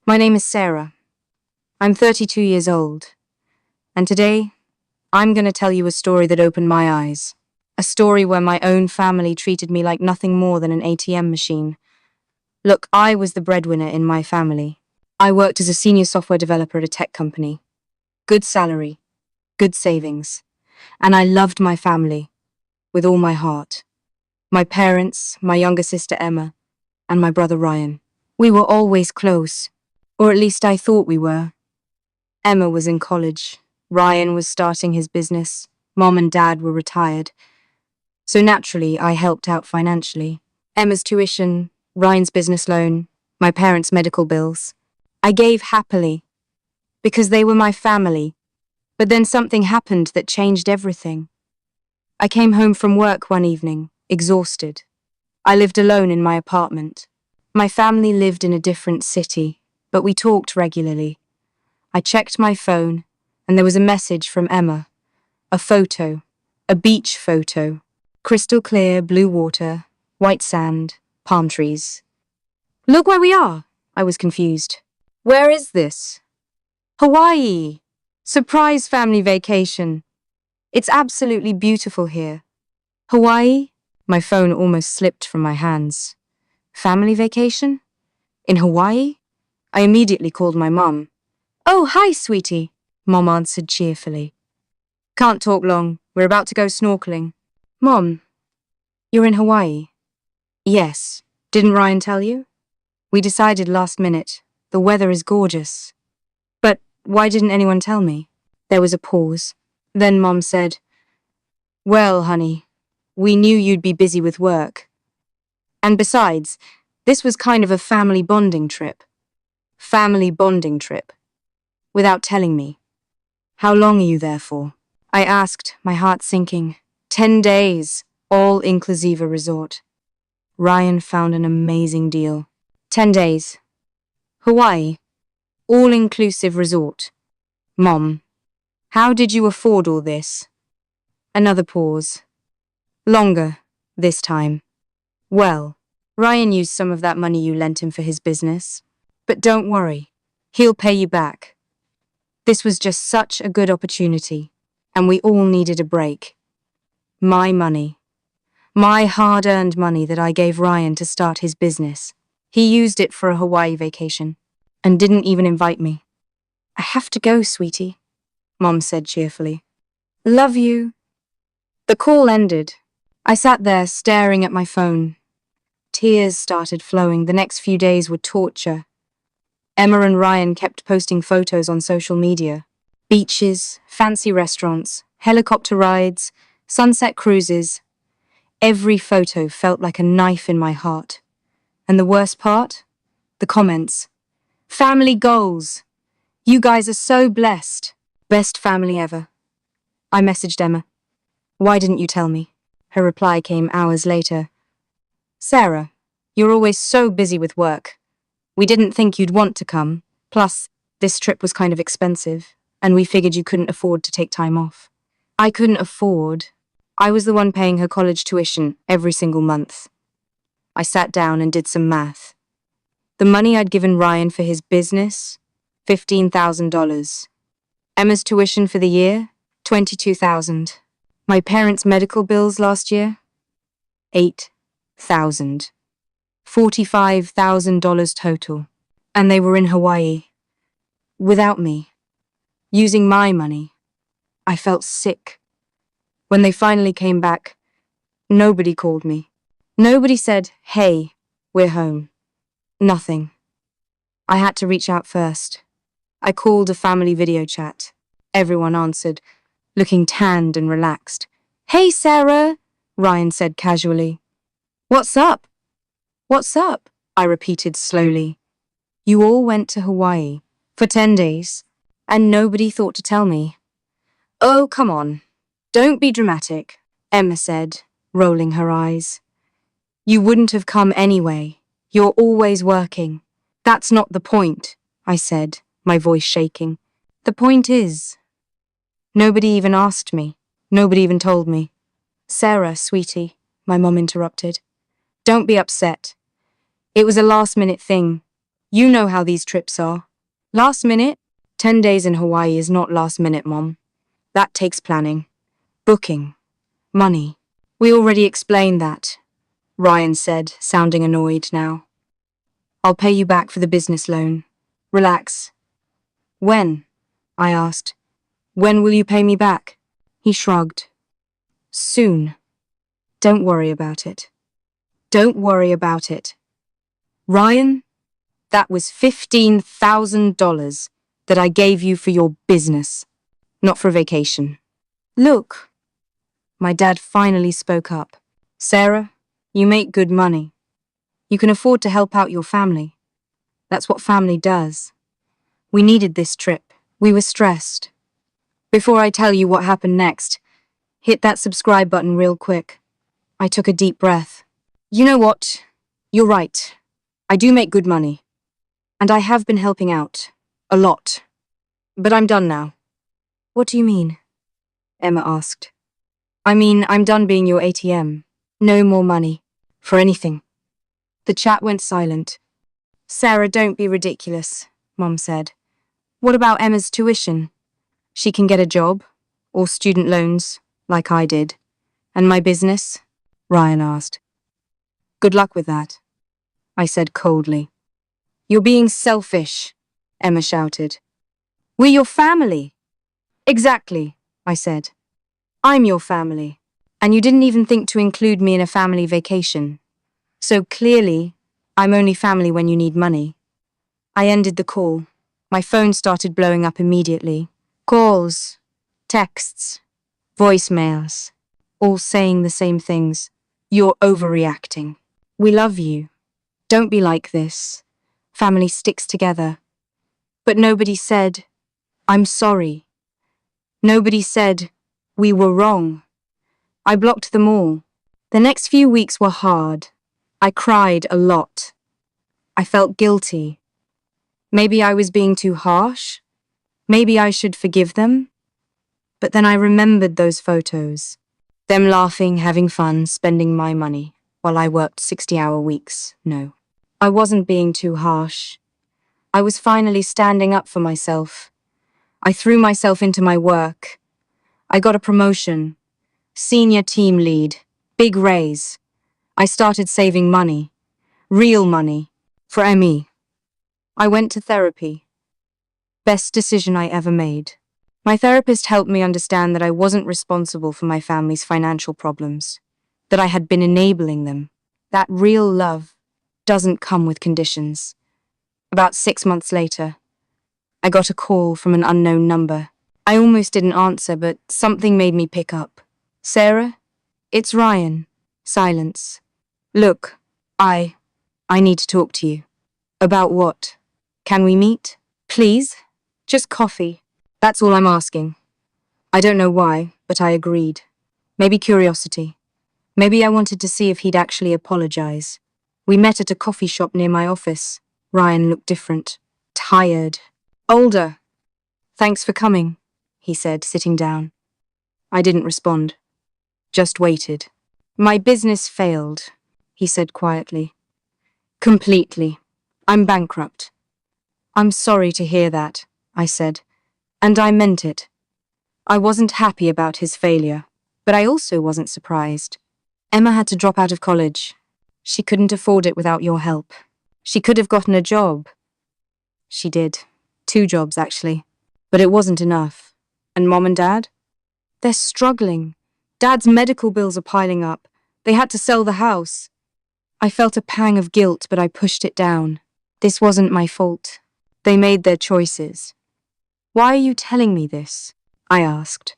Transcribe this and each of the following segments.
My name is Sarah. I'm 32 years old, and today I'm going to tell you a story that opened my eyes. A story where my own family treated me like nothing more than an ATM machine. Look, I was the breadwinner in my family. I worked as a senior software developer at a tech company. Good salary, good savings, and I loved my family with all my heart. My parents, my younger sister Emma, and my brother Ryan. We were always close, or at least I thought we were. Emma was in college, Ryan was starting his business, Mom and Dad were retired. So naturally, I helped out financially. Emma's tuition, Ryan's business loan, my parents' medical bills. I gave happily, because they were my family. But then something happened that changed everything. I came home from work one evening, exhausted. I lived alone in my apartment. My family lived in a different city, but we talked regularly. I checked my phone, and there was a message from Emma. A photo, a beach photo. Crystal clear, blue water, white sand, palm trees. Look where we are, I was confused. Where is this? Hawaii. Surprise family vacation. It's absolutely beautiful here. Hawaii? My phone almost slipped from my hands. Family vacation? In Hawaii? I immediately called my mum. Oh, hi, sweetie, Mom answered cheerfully. Can't talk long. We're about to go snorkeling. Mom, you're in Hawaii? Yes. Didn't Ryan tell you? We decided last minute. The weather is gorgeous. But why didn't anyone tell me? There was a pause. Then Mom said, Well, honey, we knew you'd be busy with work. And besides, this was kind of a family bonding trip. Family bonding trip. Without telling me. How long are you there for? I asked, my heart sinking. 10 days, all-inclusive resort. Ryan found an amazing deal. 10 days. Hawaii. All-inclusive resort. Mom, how did you afford all this? Another pause. Longer, this time. Well, Ryan used some of that money you lent him for his business. But don't worry, he'll pay you back. This was just such a good opportunity, and we all needed a break. My money. My hard-earned money that I gave Ryan to start his business. He used it for a Hawaii vacation, and didn't even invite me. I have to go, sweetie, Mom said cheerfully. Love you. The call ended. I sat there staring at my phone. Tears started flowing. The next few days were torture. Emma and Ryan kept posting photos on social media. Beaches, fancy restaurants, helicopter rides, sunset cruises. Every photo felt like a knife in my heart. And the worst part? The comments. Family goals. You guys are so blessed. Best family ever. I messaged Emma. Why didn't you tell me? Her reply came hours later. Sarah, you're always so busy with work. We didn't think you'd want to come. Plus, this trip was kind of expensive, and we figured you couldn't afford to take time off. I couldn't afford. I was the one paying her college tuition every single month. I sat down and did some math. The money I'd given Ryan for his business, $15,000. Emma's tuition for the year, $22,000. My parents' medical bills last year, $8,000. $45,000 total. And they were in Hawaii. Without me. Using my money. I felt sick. When they finally came back, nobody called me. Nobody said, hey, we're home. Nothing. I had to reach out first. I called a family video chat. Everyone answered, looking tanned and relaxed. Hey, Sarah, Ryan said casually. What's up? What's up? I repeated slowly. You all went to Hawaii for 10 days, and nobody thought to tell me. Oh, come on. Don't be dramatic, Emma said, rolling her eyes. You wouldn't have come anyway. You're always working. That's not the point, I said, my voice shaking. The point is, nobody even asked me. Nobody even told me. Sarah, sweetie, my mom interrupted. Don't be upset. It was a last-minute thing. You know how these trips are. Last minute? 10 days in Hawaii is not last minute, Mom. That takes planning, booking, money. We already explained that, Ryan said, sounding annoyed now. I'll pay you back for the business loan. Relax. When? I asked. When will you pay me back? He shrugged. Soon. Don't worry about it. Don't worry about it. Ryan, that was $15,000 that I gave you for your business, not for vacation. Look, my dad finally spoke up. Sarah, you make good money. You can afford to help out your family. That's what family does. We needed this trip. We were stressed. Before I tell you what happened next, hit that subscribe button real quick. I took a deep breath. You know what? You're right. I do make good money. And I have been helping out. A lot. But I'm done now. What do you mean? Emma asked. I mean, I'm done being your ATM. No more money. For anything. The chat went silent. Sarah, don't be ridiculous, Mom said. What about Emma's tuition? She can get a job, or student loans, like I did. And my business? Ryan asked. Good luck with that, I said coldly. You're being selfish, Emma shouted. We're your family. Exactly, I said. I'm your family. And you didn't even think to include me in a family vacation. So clearly, I'm only family when you need money. I ended the call. My phone started blowing up immediately. Calls, texts, voicemails, all saying the same things. You're overreacting. We love you. Don't be like this. Family sticks together. But nobody said, I'm sorry. Nobody said, we were wrong. I blocked them all. The next few weeks were hard. I cried a lot. I felt guilty. Maybe I was being too harsh. Maybe I should forgive them. But then I remembered those photos. Them laughing, having fun, spending my money, while I worked 60-hour weeks. No. I wasn't being too harsh. I was finally standing up for myself. I threw myself into my work. I got a promotion. Senior team lead. Big raise. I started saving money. Real money. For Emmy. I went to therapy. Best decision I ever made. My therapist helped me understand that I wasn't responsible for my family's financial problems, that I had been enabling them. That real love doesn't come with conditions. About 6 months later, I got a call from an unknown number. I almost didn't answer, but something made me pick up. Sarah? It's Ryan. Silence. Look, I need to talk to you. About what? Can we meet? Please? Just coffee. That's all I'm asking. I don't know why, but I agreed. Maybe curiosity. Maybe I wanted to see if he'd actually apologize. We met at a coffee shop near my office. Ryan looked different. Tired. Older. Thanks for coming, he said, sitting down. I didn't respond. Just waited. My business failed, he said quietly. Completely. I'm bankrupt. I'm sorry to hear that, I said. And I meant it. I wasn't happy about his failure, but I also wasn't surprised. Emma had to drop out of college. She couldn't afford it without your help. She could have gotten a job. She did. 2 jobs, actually. But it wasn't enough. And Mom and Dad? They're struggling. Dad's medical bills are piling up. They had to sell the house. I felt a pang of guilt, but I pushed it down. This wasn't my fault. They made their choices. Why are you telling me this? I asked.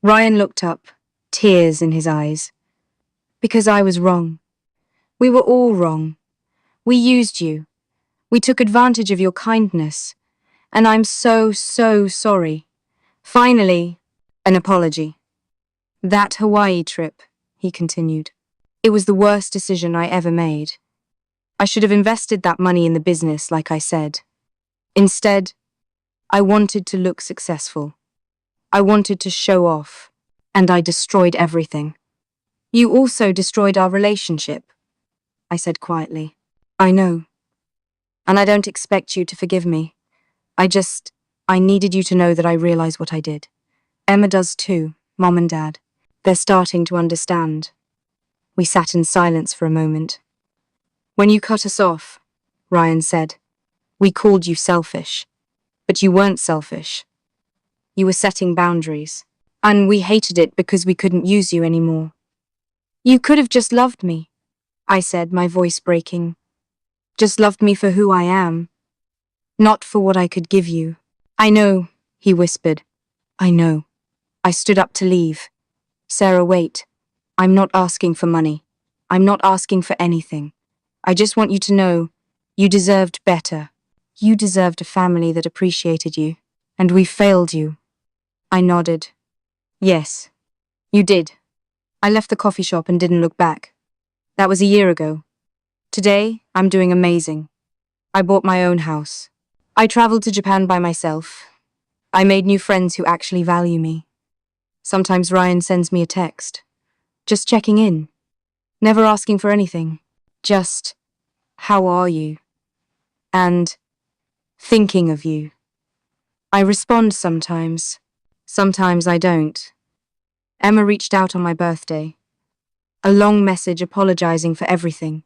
Ryan looked up, tears in his eyes. Because I was wrong. We were all wrong. We used you. We took advantage of your kindness. And I'm so sorry. Finally, an apology. That Hawaii trip, he continued. It was the worst decision I ever made. I should have invested that money in the business, like I said. Instead, I wanted to look successful. I wanted to show off. And I destroyed everything. You also destroyed our relationship, I said quietly. I know. And I don't expect you to forgive me. I needed you to know that I realize what I did. Emma does too, Mom and Dad. They're starting to understand. We sat in silence for a moment. When you cut us off, Ryan said, we called you selfish. But you weren't selfish. You were setting boundaries. And we hated it because we couldn't use you anymore. You could have just loved me, I said, my voice breaking. Just loved me for who I am, not for what I could give you. I know, he whispered. I know. I stood up to leave. Sarah, wait. I'm not asking for money. I'm not asking for anything. I just want you to know, you deserved better. You deserved a family that appreciated you. And we failed you. I nodded. Yes, you did. I left the coffee shop and didn't look back. That was a year ago. Today, I'm doing amazing. I bought my own house. I traveled to Japan by myself. I made new friends who actually value me. Sometimes Ryan sends me a text. Just checking in. Never asking for anything. Just, how are you? And, thinking of you. I respond sometimes. Sometimes I don't. Emma reached out on my birthday. A long message apologizing for everything.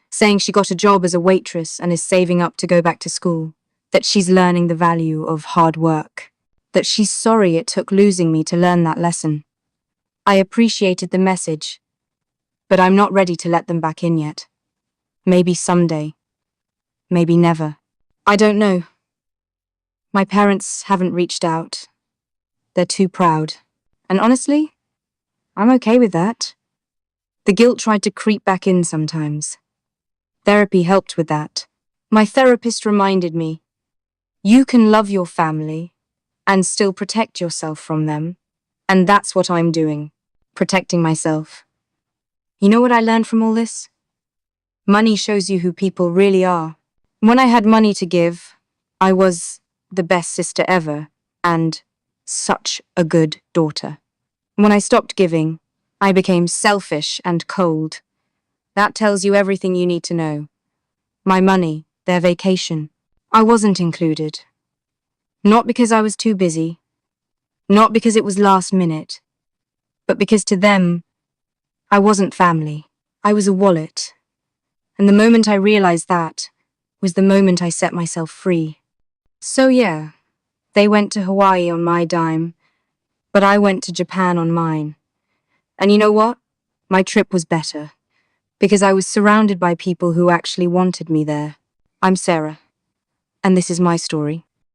Saying she got a job as a waitress and is saving up to go back to school. That she's learning the value of hard work. That she's sorry it took losing me to learn that lesson. I appreciated the message, but I'm not ready to let them back in yet. Maybe someday. Maybe never. I don't know. My parents haven't reached out. They're too proud. And honestly, I'm okay with that. The guilt tried to creep back in sometimes. Therapy helped with that. My therapist reminded me, you can love your family and still protect yourself from them. And that's what I'm doing. Protecting myself. You know what I learned from all this? Money shows you who people really are. When I had money to give, I was the best sister ever and such a good daughter. When I stopped giving, I became selfish and cold. That tells you everything you need to know. My money, their vacation. I wasn't included. Not because I was too busy. Not because it was last minute. But because to them, I wasn't family. I was a wallet. And the moment I realized that was the moment I set myself free. So yeah, they went to Hawaii on my dime, but I went to Japan on mine. And you know what? My trip was better, because I was surrounded by people who actually wanted me there. I'm Sarah, and this is my story.